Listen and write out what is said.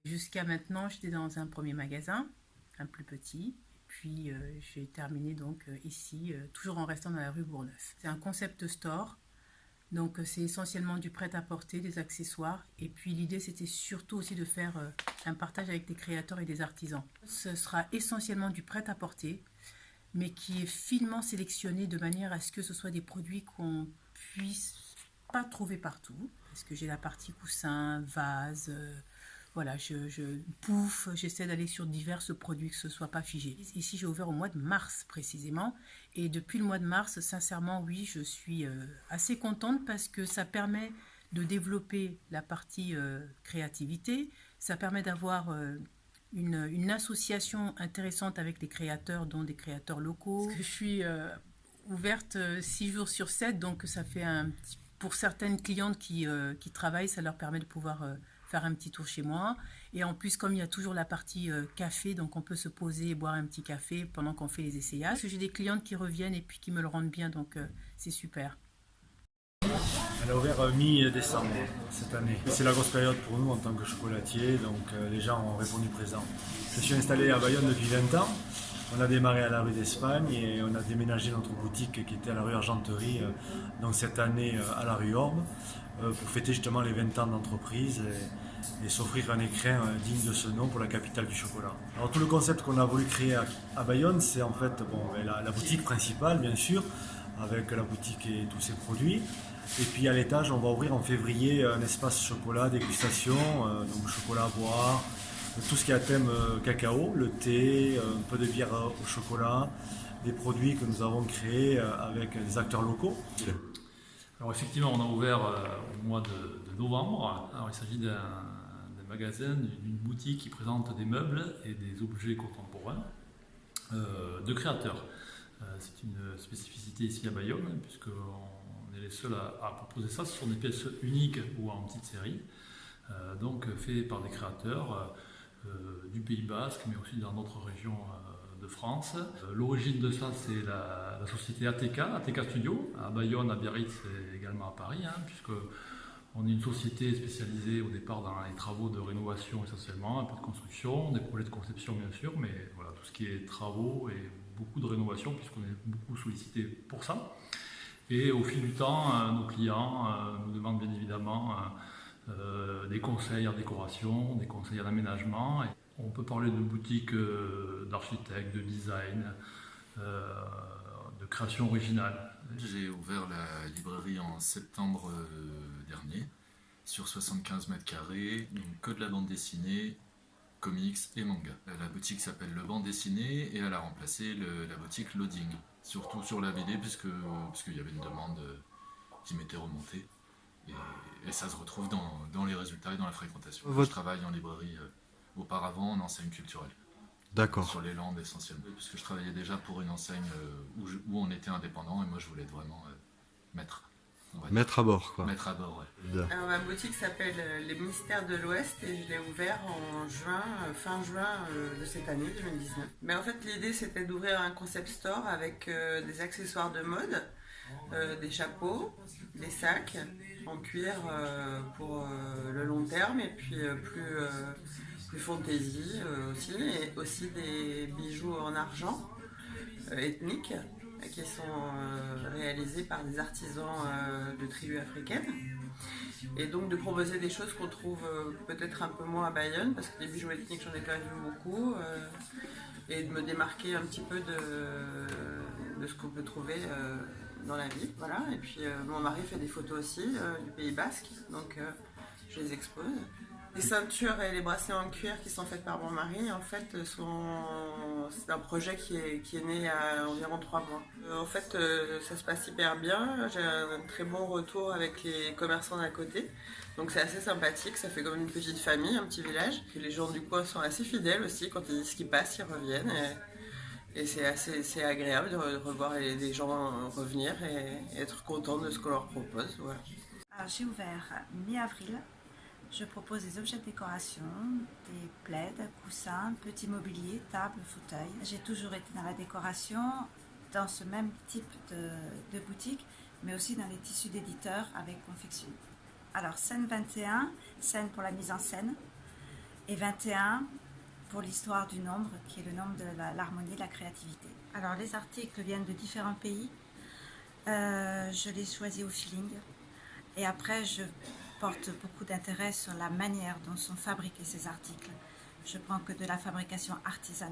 Jusqu'à maintenant, j'étais dans un premier magasin, un plus petit. Puis j'ai terminé donc ici, toujours en restant dans la rue Bourgneuf. C'est un concept store, donc c'est essentiellement du prêt-à-porter, des accessoires. Et puis l'idée c'était surtout aussi de faire un partage avec des créateurs et des artisans. Ce sera essentiellement du prêt-à-porter, mais qui est finement sélectionné de manière à ce que ce soit des produits qu'on puisse pas trouver partout. Parce que j'ai la partie coussin, vase, voilà, pouf, j'essaie d'aller sur divers produits, que ce soit pas figé. Ici, j'ai ouvert au mois de mars précisément. Et depuis le mois de mars, sincèrement, oui, je suis assez contente parce que ça permet de développer la partie créativité. Ça permet d'avoir une association intéressante avec les créateurs, dont des créateurs locaux. Je suis ouverte 6 jours sur 7, donc ça fait pour certaines clientes qui travaillent, ça leur permet de pouvoir faire un petit tour chez moi. Et en plus, comme il y a toujours la partie café, donc on peut se poser et boire un petit café pendant qu'on fait les essayages. Parce que j'ai des clientes qui reviennent et puis qui me le rendent bien, donc c'est super. Elle a ouvert mi-décembre cette année. C'est la grosse période pour nous en tant que chocolatier, donc les gens ont répondu présent. Je suis installé à Bayonne depuis 20 ans. On a démarré à la rue d'Espagne et on a déménagé notre boutique qui était à la rue Argenterie, donc cette année à la rue Orbe, pour fêter justement les 20 ans d'entreprise et s'offrir un écrin digne de ce nom pour la capitale du chocolat. Alors tout le concept qu'on a voulu créer à Bayonne, c'est en fait la boutique principale bien sûr, avec la boutique et tous ses produits. Et puis à l'étage, on va ouvrir en février un espace chocolat, dégustation, donc chocolat à boire, tout ce qui est à thème cacao, le thé, un peu de bière au chocolat, des produits que nous avons créés avec des acteurs locaux. Alors effectivement, on a ouvert au mois de novembre. Alors il s'agit d'un magasin, d'une boutique qui présente des meubles et des objets contemporains de créateurs. C'est une spécificité ici à Bayonne, puisqu'on est les seuls à proposer ça. Ce sont des pièces uniques ou en petite série, donc faites par des créateurs du Pays Basque, mais aussi dans d'autres régions de France. L'origine de ça, c'est la société ATK Studio, à Bayonne, à Biarritz et également à Paris, puisque on est une société spécialisée au départ dans les travaux de rénovation essentiellement, un peu de construction, des projets de conception bien sûr, mais voilà, tout ce qui est travaux et beaucoup de rénovation puisqu'on est beaucoup sollicité pour ça. Et au fil du temps, nos clients nous demandent bien évidemment des conseils en décoration, des conseils en aménagement. Et on peut parler de boutiques d'architectes, de design, de création originale. J'ai ouvert la librairie en septembre dernier, sur 75 mètres carrés, donc que de la bande dessinée, comics et manga. La boutique s'appelle Le Banc Dessiné et elle a remplacé la boutique Loading, surtout sur la BD puisqu'il y avait une demande qui m'était remontée. Et ça se retrouve dans les résultats et dans la fréquentation. Je travaille en librairie auparavant en enseigne culturelle. D'accord. Sur les Landes essentiellement. Parce que je travaillais déjà pour une enseigne où on était indépendant et moi je voulais être vraiment maître. Mettre à bord, quoi. Mettre à bord, ouais. Alors, ma boutique s'appelle Les Mystères de l'Ouest et je l'ai ouvert en juin, fin juin de cette année 2019. Mais en fait, l'idée c'était d'ouvrir un concept store avec des accessoires de mode, des chapeaux, des sacs en cuir pour le long terme et puis plus fantaisie aussi, et aussi des bijoux en argent ethniques qui sont réalisés par des artisans de tribus africaines. Et donc de proposer des choses qu'on trouve peut-être un peu moins à Bayonne, parce que les bijoux ethniques j'en ai pas vu beaucoup, et de me démarquer un petit peu de ce qu'on peut trouver dans la ville. Voilà. Et puis mon mari fait des photos aussi du Pays Basque, donc je les expose. Les ceintures et les bracelets en cuir qui sont faites par mon mari, en fait, c'est un projet qui est né il y a environ 3 mois. En fait, ça se passe hyper bien. J'ai un très bon retour avec les commerçants d'à côté. Donc c'est assez sympathique, ça fait comme une petite famille, un petit village. Et les gens du coin sont assez fidèles aussi, quand ils disent ce qui passe, ils reviennent. Et c'est agréable de revoir les gens revenir et être content de ce qu'on leur propose. Voilà. Alors, j'ai ouvert mi-avril. Je propose des objets de décoration, des plaids, coussins, petits mobiliers, tables, fauteuils. J'ai toujours été dans la décoration, dans ce même type de boutique, mais aussi dans les tissus d'éditeurs avec confection. Alors, scène 21, scène pour la mise en scène. Et 21 pour l'histoire du nombre, qui est le nombre de l'harmonie, de la créativité. Alors les articles viennent de différents pays. Je les choisis au feeling. Et après, je porte beaucoup d'intérêt sur la manière dont sont fabriqués ces articles. Je prends que de la fabrication artisanale.